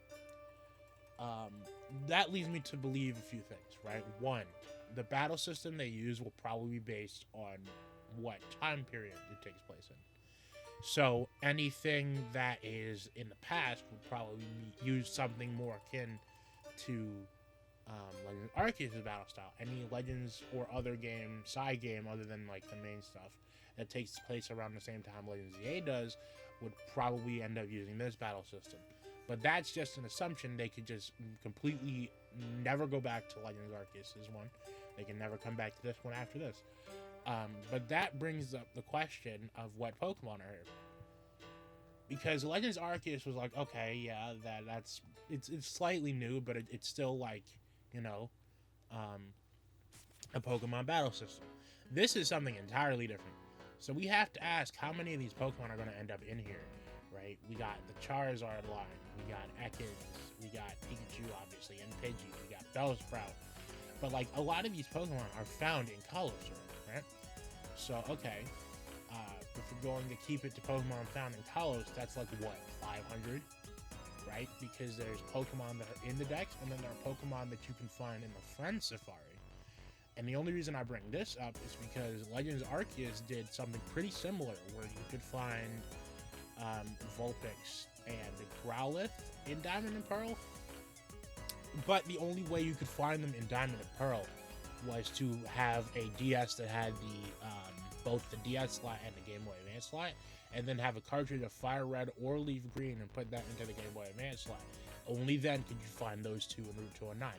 That leads me to believe a few things, right? One, the battle system they use will probably be based on what time period it takes place in. So anything that is in the past would probably use something more akin to Legends Arceus' battle style. Any Legends or other game, side game, other than like the main stuff that takes place around the same time Legends Z-A does, would probably end up using this battle system. But that's just an assumption. They could just completely never go back to Legends Arceus' one. They can never come back to this one after this. But that brings up the question of what Pokemon are here. Because Legends Arceus was like, okay, yeah, it's slightly new, but it's still like, you know, a Pokemon battle system. This is something entirely different. So we have to ask how many of these Pokemon are going to end up in here, right? We got the Charizard line, we got Ekans, we got Pikachu, obviously, and Pidgey, we got Bellsprout. But, like, a lot of these Pokemon are found in Kalos, right? So, okay, if we're going to keep it to Pokemon found in Kalos, that's like, what, 500? Right? Because there's Pokemon that are in the Dex, and then there are Pokemon that you can find in the Friend Safari. And the only reason I bring this up is because Legends Arceus did something pretty similar, where you could find Vulpix and Growlithe in Diamond and Pearl. But the only way you could find them in Diamond and Pearl was to have a DS that had both the DS slot and the Game Boy Advance slot, and then have a cartridge of Fire Red or Leaf Green and put that into the Game Boy Advance slot. Only then could you find those two in Route 209.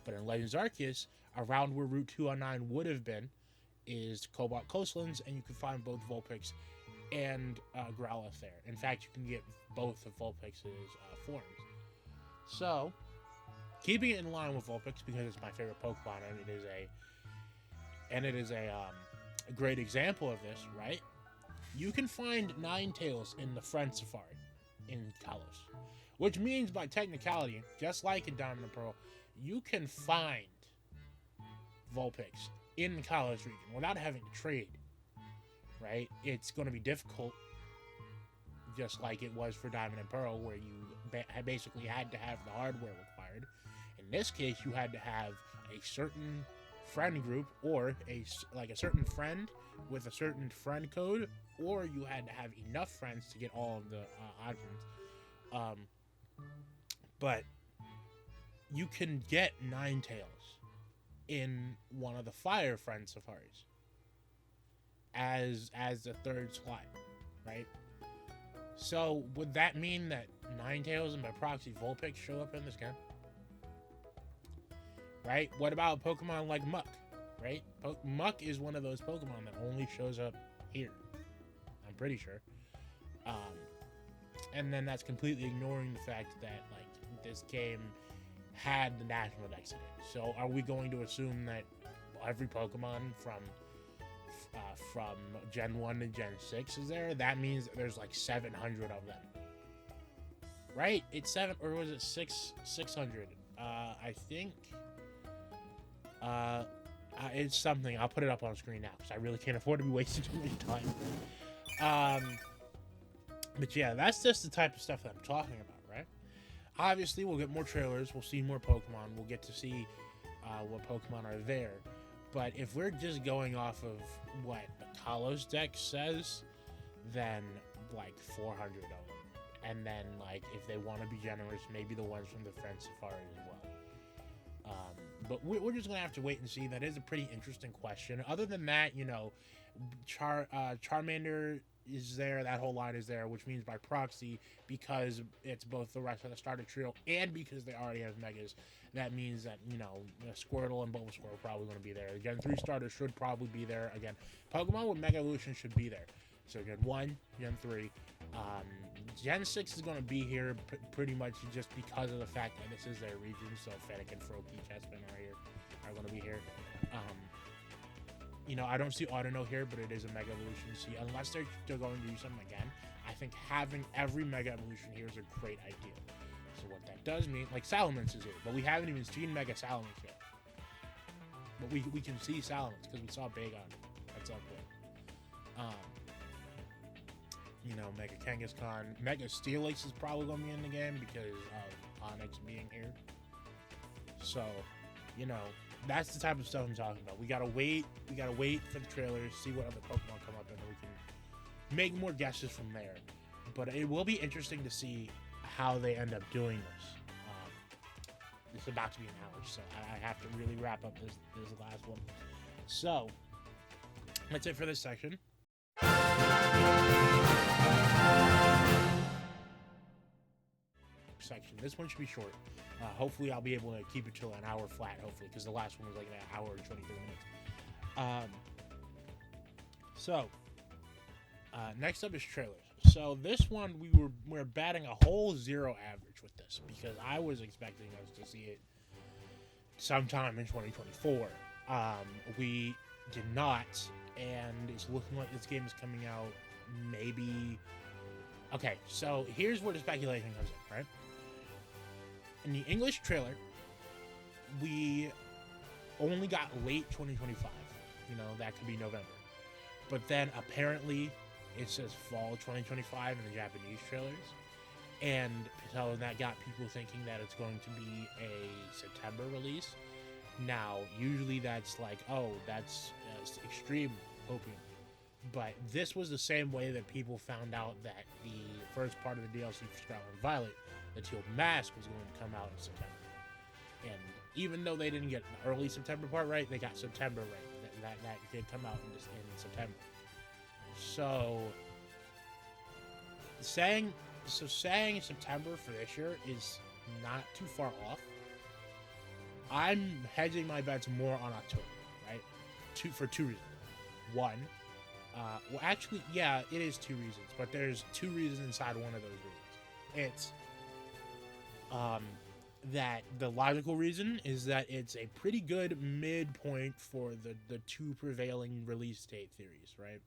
But in Legends Arceus, around where Route 209 would have been is Cobalt Coastlands, and you can find both Vulpix and Growlithe there. In fact, you can get both of Vulpix's forms. So, keeping it in line with Vulpix because it's my favorite Pokemon, and it is a great example of this, right? You can find Ninetales in the Friend Safari in Kalos, which means by technicality, just like in Diamond and Pearl, you can find Vulpix in the Kalos region without having to trade, right? It's going to be difficult, just like it was for Diamond and Pearl, where you basically had to have the hardware required. In this case, you had to have a certain friend group, or a certain friend with a certain friend code, or you had to have enough friends to get all of the options. But you can get Ninetales in one of the Fire Friend Safaris as the third slot, right? So would that mean that Ninetales and by proxy Vulpix show up in this game? Right? What about Pokemon like Muck? Right? Muck is one of those Pokemon that only shows up here. I'm pretty sure. And then that's completely ignoring the fact that, like, this game had the National Dex in it. So are we going to assume that every Pokemon from Gen 1 to Gen 6 is there? That means that there's like 700 of them. Right? It's 7, or was it 600? I think it's something. I'll put it up on screen now because I really can't afford to be wasting too much time. But yeah, that's just the type of stuff that I'm talking about, right? Obviously, we'll get more trailers. We'll see more Pokemon. We'll get to see what Pokemon are there. But if we're just going off of what the Kalos deck says, then like 400 of them. and then like if they want to be generous, maybe the ones from the Friend Safari as well. But we're just gonna have to wait and see. That is a pretty interesting question. Other than that, you know, Charmander is there. That whole line is there, which means by proxy, because it's both the rest of the starter trio and because they already have Megas, that means that, you know, Squirtle and Bulbasaur are probably going to be there. Gen 3 starters should probably be there. Again, Pokemon with Mega Evolution should be there. So Gen 1, Gen 3. Gen 6 is going to be here pretty much just because of the fact that this is their region. So Fennec and Froakie, Chespin are going to be here. You know, I don't see Autono here, but it is a Mega Evolution. See, unless they're going to do something again, I think having every Mega Evolution here is a great idea. So what that does mean, like Salamence is here, but we haven't even seen Mega Salamence yet. But we can see Salamence because we saw Bagon at some point. You know, Mega Kangaskhan, Mega Steelix is probably going to be in the game because of Onix being here. So, you know, that's the type of stuff I'm talking about. We gotta wait for the trailers, see what other Pokemon come up, and then we can make more guesses from there. But it will be interesting to see how they end up doing this. It's about to be an hour, so I have to really wrap up this last one. So that's it for this section. This one should be short. Hopefully I'll be able to keep it to an hour flat, hopefully, because the last one was like an hour and 23 minutes. Next up is trailers. So this one we're batting a whole 0 average with this, because I was expecting us to see it sometime in 2024. We did not, and it's looking like this game is coming out maybe. Okay, so here's where the speculation comes in, right? In the English trailer, we only got late 2025. You know, that could be November. But then apparently it says fall 2025 in the Japanese trailers. And so that got people thinking that it's going to be a September release. Now, usually that's like, oh, that's extreme hoping. But this was the same way that people found out that the first part of the DLC for Scarlet and Violet, the Teal Mask, was going to come out in September. And even though they didn't get the early September part right, they got September right. That did come out in September. So saying September for this year is not too far off. I'm hedging my bets more on October, right? For two reasons. One, well, actually, yeah, it is 2 reasons, but there's 2 reasons inside one of those reasons. It's that the logical reason is that it's a pretty good midpoint for the 2 prevailing release date theories, right?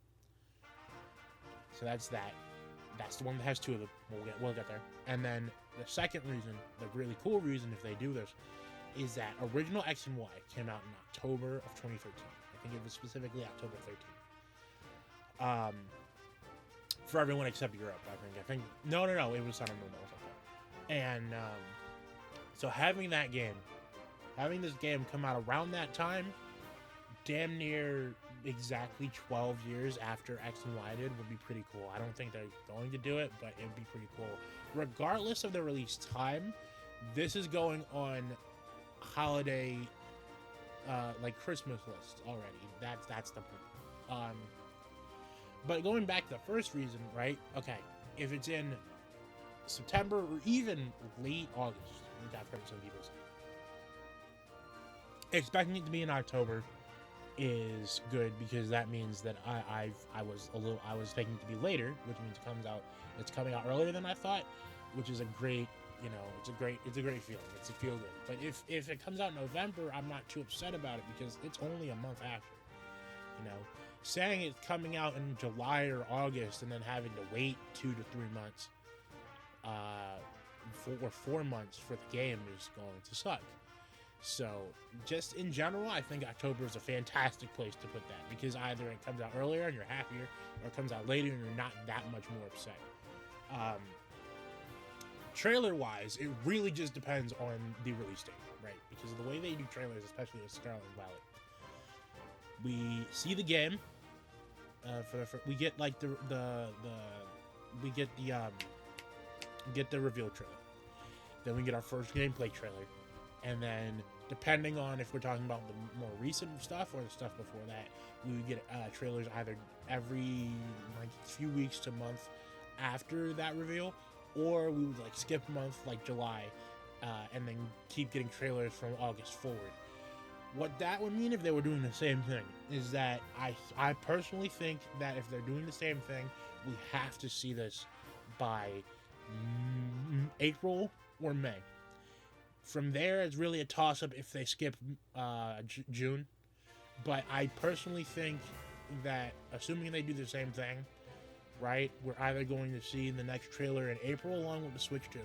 So that's that. That's the one that has 2 of them. We'll get there. And then the second reason, the really cool reason if they do this, is that original X and Y came out in October of 2013. I think it was specifically October 13th. For everyone except Europe, I think no, it was Sun and Moon or something. And so having this game come out around that time, damn near exactly 12 years after X and Y did, would be pretty cool. I don't think they're going to do it, but it would be pretty cool. Regardless of the release time, this is going on holiday, like Christmas lists already. That's the point. But going back to the first reason, right? Okay, if it's in September or even late August, which I've heard some people say, expecting it to be in October is good, because that means that I was thinking it to be later, which means it's coming out earlier than I thought, which is a great, it's a great feeling. It's a feel good. But if it comes out in November, I'm not too upset about it, because it's only a month after. Saying it's coming out in July or August and then having to wait 2 to 3 months, or 4 months for the game is going to suck. So, just in general, I think October is a fantastic place to put that, because either it comes out earlier and you're happier, or it comes out later and you're not that much more upset. Trailer-wise, it really just depends on the release date, right? Because of the way they do trailers, especially with Scarlet and Violet. We see the game. We get like the get the reveal trailer. Then we get our first gameplay trailer. And then, depending on if we're talking about the more recent stuff or the stuff before that, we would get trailers either every like few weeks to month after that reveal, or we would like skip a month like July, and then keep getting trailers from August forward. What that would mean if they were doing the same thing is that I personally think that if they're doing the same thing, we have to see this by April or May. From there, it's really a toss-up if they skip June. But I personally think that, assuming they do the same thing, right, we're either going to see the next trailer in April along with the Switch 2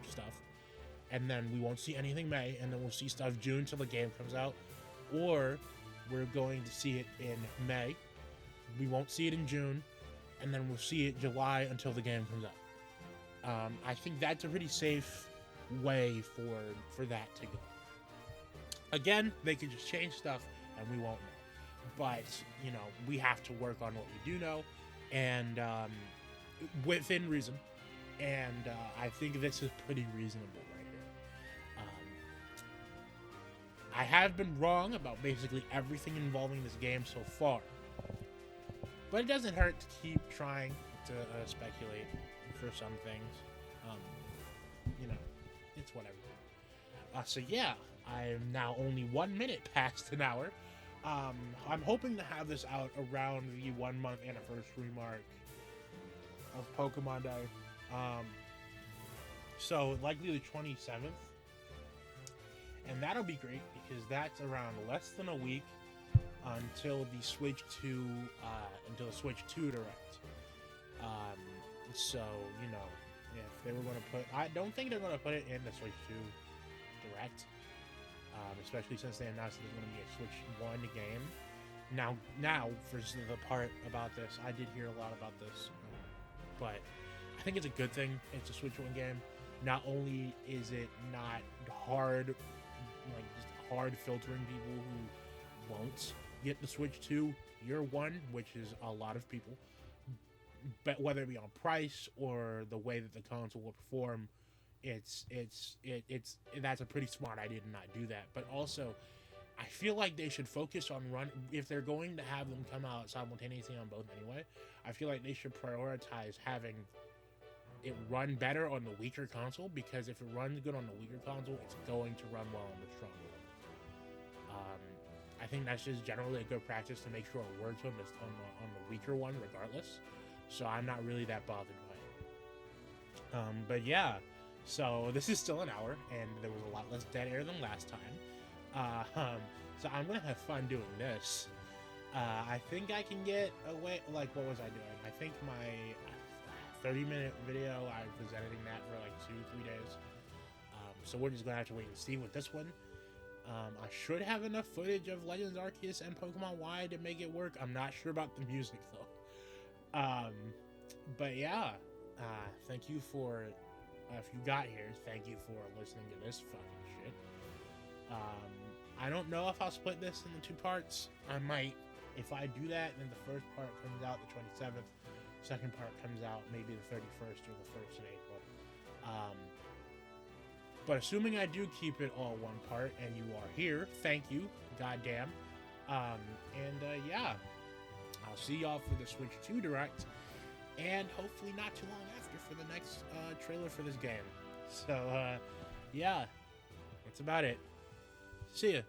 stuff, and then we won't see anything May, and then we'll see stuff June till the game comes out, or we're going to see it in May, we won't see it in June, and then we'll see it July until the game comes out. I think that's a pretty safe way for that to go. Again, they could just change stuff and we won't know, but you know, we have to work on what we do know, and within reason, and I think this is pretty reasonable right here. I have been wrong about basically everything involving this game so far, but it doesn't hurt to keep trying to speculate for some things. You know, it's whatever. So yeah, I'm now only 1 minute past an hour. I'm hoping to have this out around the 1 month anniversary mark of Pokemon Day. So likely the 27th. And that'll be great because that's around less than a week until the Switch 2 Direct. So, you know, if they were going to put, I don't think they're going to put it in the Switch 2 Direct, especially since they announced that there's going to be a Switch 1 game. Now, for the part about this, I did hear a lot about this, but I think it's a good thing it's a Switch 1 game. Not only is it not hard, like just hard filtering people who won't get the Switch 2 year one, which is a lot of people, but whether it be on price or the way that the console will perform, it's that's a pretty smart idea to not do that. But also, I feel like they should focus on if they're going to have them come out simultaneously on both anyway, I feel like they should prioritize having it run better on the weaker console, because if it runs good on the weaker console, it's going to run well on the stronger one. I think that's just generally a good practice to make sure it works on the weaker one regardless. So I'm not really that bothered by it. But yeah, so this is still an hour, and there was a lot less dead air than last time. So I'm gonna have fun doing this. I think I can get away. Like, what was I doing? I think my 30-minute video, I was editing that for like 2-3 days. So we're just gonna have to wait and see with this one. I should have enough footage of Legends Arceus and Pokemon Y to make it work. I'm not sure about the music though. But yeah, thank you for, if you got here, thank you for listening to this fucking shit. I don't know if I'll split this into 2 parts. I might. If I do that, then the first part comes out the 27th. Second part comes out maybe the 31st or the 1st in April. But assuming I do keep it all one part and you are here, thank you, goddamn. Yeah, I'll see y'all for the Switch 2 Direct, and hopefully not too long after for the next trailer for this game. So, yeah, that's about it. See ya.